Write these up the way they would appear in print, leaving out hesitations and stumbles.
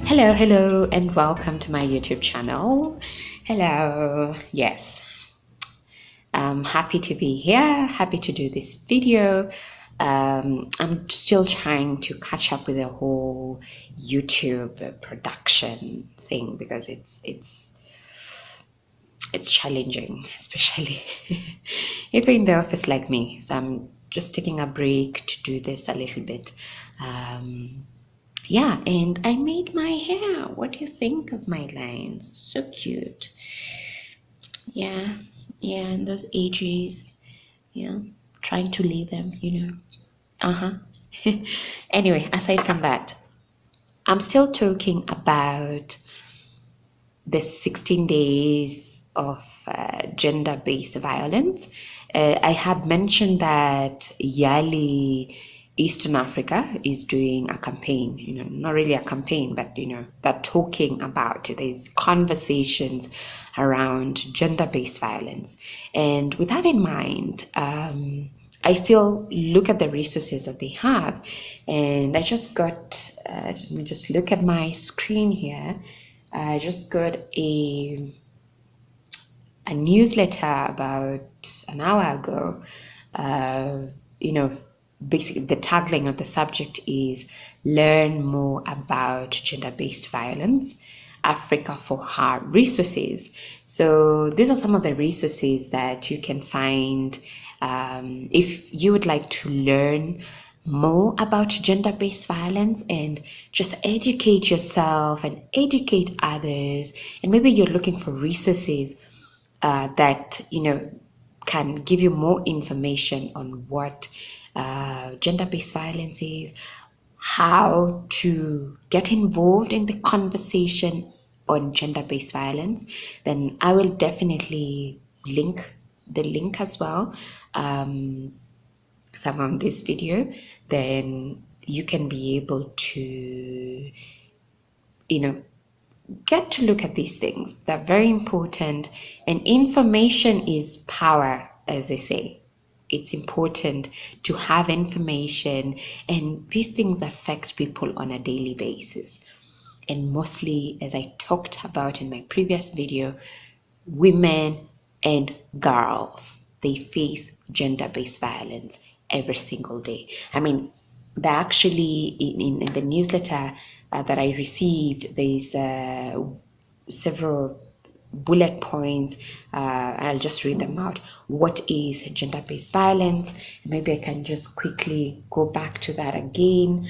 Hello, and welcome to my YouTube channel. Hello, yes, I'm happy to be here, happy to do this video. I'm still trying to catch up with the whole YouTube production thing because it's challenging, especially if you're in the office like me. So I'm just taking a break to do this a little bit. Yeah, and I made my hair. What do you think of my lines? So cute. Yeah, and those edges, yeah, trying to lay them. Uh-huh. Anyway, aside from that, I'm still talking about the 16 days of gender-based violence. I had mentioned that Yali, Eastern Africa, is doing a campaign, not really a campaign, but they're talking about it. There's conversations around gender-based violence. And with that in mind, I still look at the resources that they have, and I just got, let me just look at my screen here. I just got a newsletter about an hour ago. Basically the tagline of the subject is "Learn more about gender-based violence, Africa for her resources." So these are some of the resources that you can find if you would like to learn more about gender-based violence and just educate yourself and educate others, and maybe you're looking for resources that can give you more information on what gender-based violence is, how to get involved in the conversation on gender-based violence, then I will definitely link the link as well some on this video. Then you can be able to get to look at these things. They're very important, and information is power, as they say. It's important to have information, and these things affect people on a daily basis. And mostly, as I talked about in my previous video, women and girls, they face gender-based violence every single day. I mean, they're actually in the newsletter that I received, there's several bullet points. I'll just read them out. What is gender-based violence? Maybe I can just quickly go back to that again.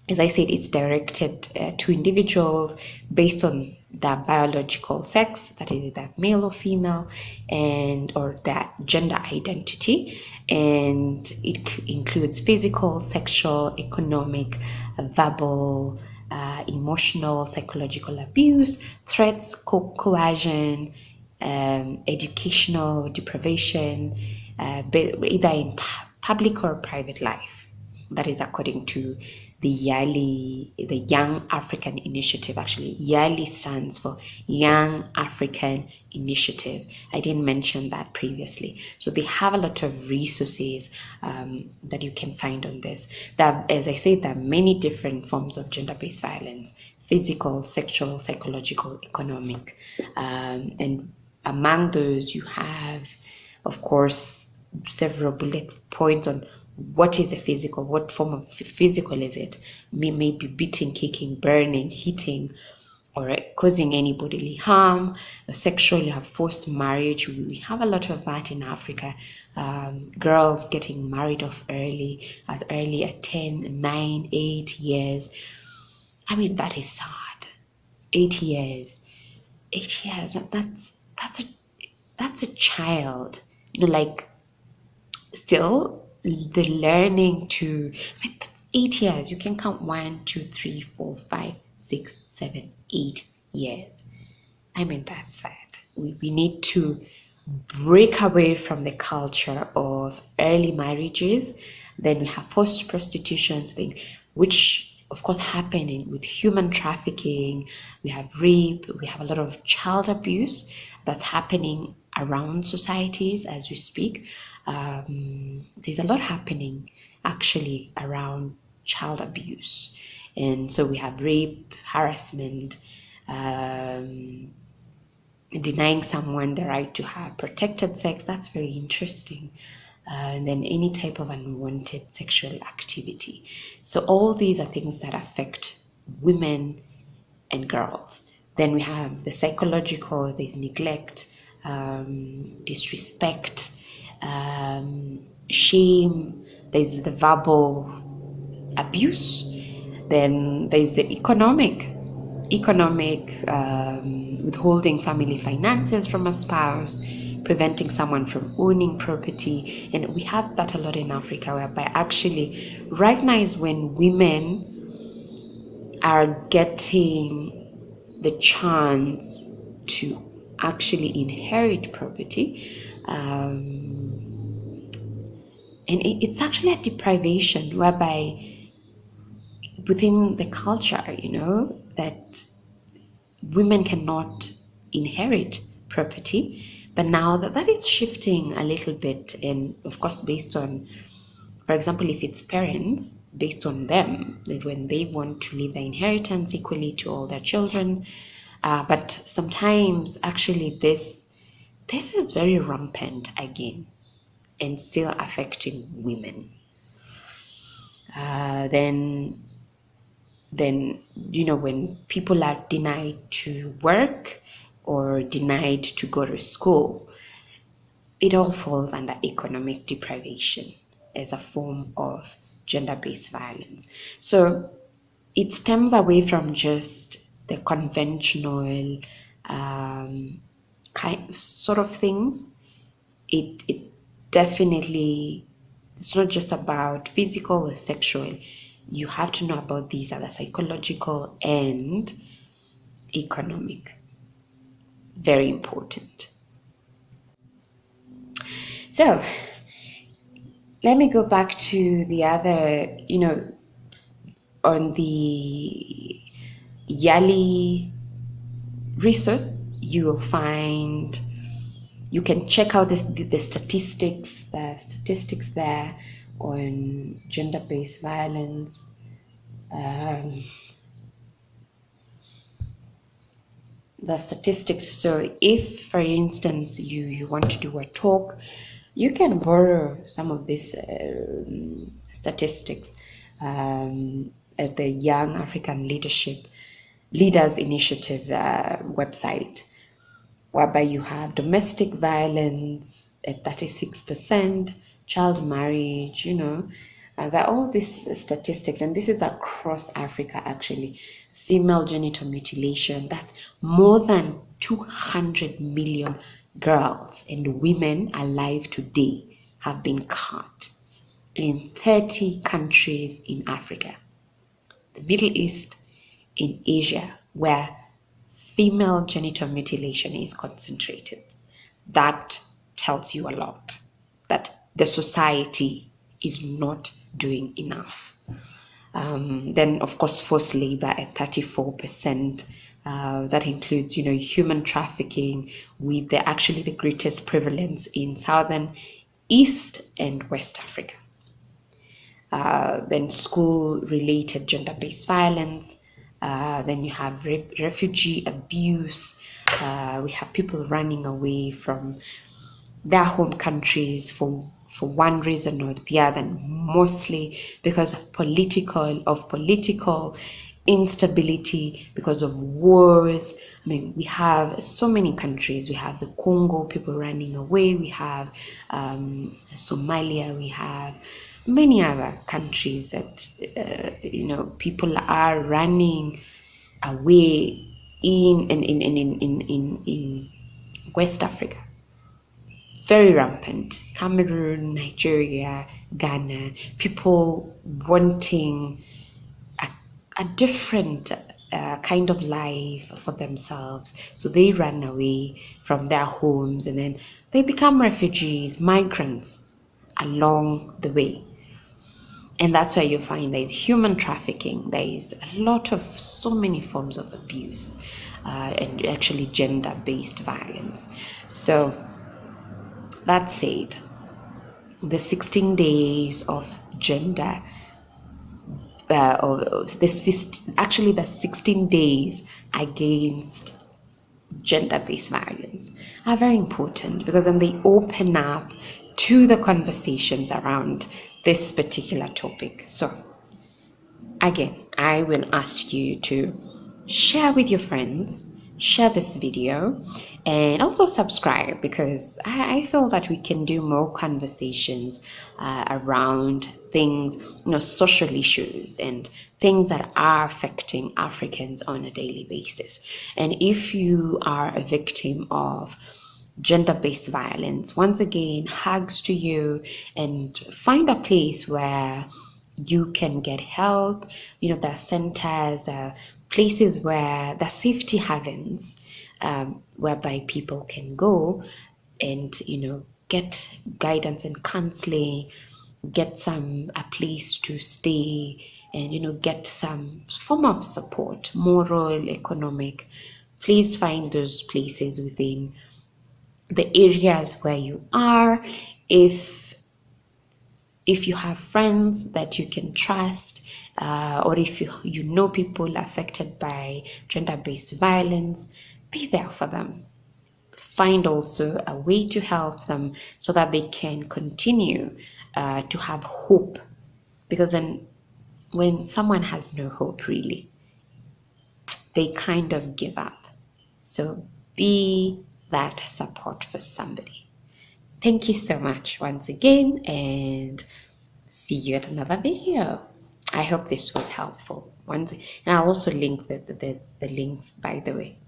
As I said, it's directed to individuals based on their biological sex, that is either male or female, and or their gender identity, and it includes physical, sexual, economic, verbal, emotional, psychological abuse, threats, coercion, educational deprivation, either in public or private life. That is according to the Young African Initiative. Actually, YALI stands for Young African Initiative. I didn't mention that previously. So they have a lot of resources that you can find on this. As I said, there are many different forms of gender-based violence: physical, sexual, psychological, economic. And among those, you have, of course, several bullet points on what is a physical, what form of physical is it. Maybe beating, kicking, burning, hitting, or causing any bodily harm. Sexual, you have forced marriage. We have a lot of that in Africa. Girls getting married off as early as 10, 9, 8 years. I mean, that is sad. 8 years. 8 years. That's a child. Still the learning to, that's 8 years. You can count 1, 2, 3, 4, 5, 6, 7, 8 years. I mean, that's sad. We need to break away from the culture of early marriages. Then we have forced prostitution, which of course happen with human trafficking. We have rape. We have a lot of child abuse that's happening around societies as we speak. There's a lot happening actually around child abuse, And so we have rape, harassment, denying someone the right to have protected sex. That's very interesting. And then any type of unwanted sexual activity. So all these are things that affect women and girls. Then we have the psychological, there's neglect, disrespect, shame, there's the verbal abuse, then there's the economic withholding family finances from a spouse, preventing someone from owning property. And we have that a lot in Africa, whereby actually right now is when women are getting the chance to actually inherit property, and it's actually a deprivation, whereby within the culture, that women cannot inherit property. But now that is shifting a little bit, and of course based on, for example, if it's parents, based on them, that when they want to leave their inheritance equally to all their children. But sometimes actually this is very rampant again, and still affecting women. Then when people are denied to work or denied to go to school, it all falls under economic deprivation as a form of gender-based violence. So it stems away from just the conventional sort of things. It definitely, it's not just about physical or sexual. You have to know about these other psychological and economic. Very important. So let me go back to the other, on the Yali resource, you will find, you can check out the statistics there on gender-based violence. The statistics. So if, for instance, you want to do a talk, you can borrow some of these statistics at the Young African Leaders Initiative website, whereby you have domestic violence at 36%, child marriage, there are all these statistics, and this is across Africa actually. Female genital mutilation, that's more than 200 million girls and women alive today have been cut in 30 countries in Africa, the Middle East, in Asia, where female genital mutilation is concentrated. That tells you a lot, that the society is not doing enough. Then, of course, forced labor at 34%. That includes, human trafficking, with the greatest prevalence in Southern, East, and West Africa. Then school-related gender-based violence. Then you have refugee abuse. We have people running away from their home countries for one reason or the other, and mostly because of political instability, because of wars. I mean, we have so many countries. We have the Congo, people running away. We have Somalia. We have many other countries that people are running away in West Africa. Very rampant. Cameroon, Nigeria, Ghana, people wanting a different kind of life for themselves. So they run away from their homes, and then they become refugees, migrants along the way. And that's where you find there is human trafficking. There is a lot of so many forms of abuse and actually gender-based violence. So that said, the 16 days of gender actually the 16 days against gender-based violence are very important, because then they open up to the conversations around this particular topic. So again, I will ask you to share with your friends, share this video, and also subscribe, because I feel that we can do more conversations around things, social issues and things that are affecting Africans on a daily basis. And if you are a victim of gender-based violence, once again, hugs to you, and find a place where you can get help. There are centers, there are places where the safety havens, whereby people can go and get guidance and counseling, get a place to stay, and get some form of support, moral, economic. Please find those places within the areas where you are. If you have friends that you can trust, or if you know people affected by gender-based violence, be there for them. Find also a way to help them so that they can continue to have hope, because then when someone has no hope, really, they kind of give up. So be that support for somebody. Thank you so much once again, and see you at another video. I hope this was helpful. And I'll also link the links, by the way.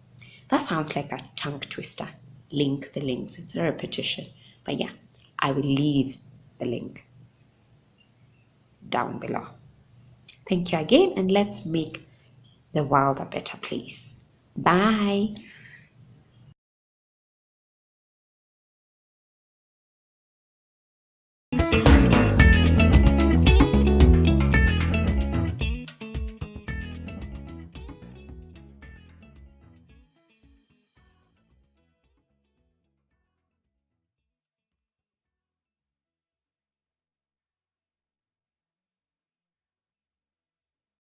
That sounds like a tongue twister. Link the links. It's a repetition. But yeah, I will leave the link down below. Thank you again, and let's make the world a better place. Bye.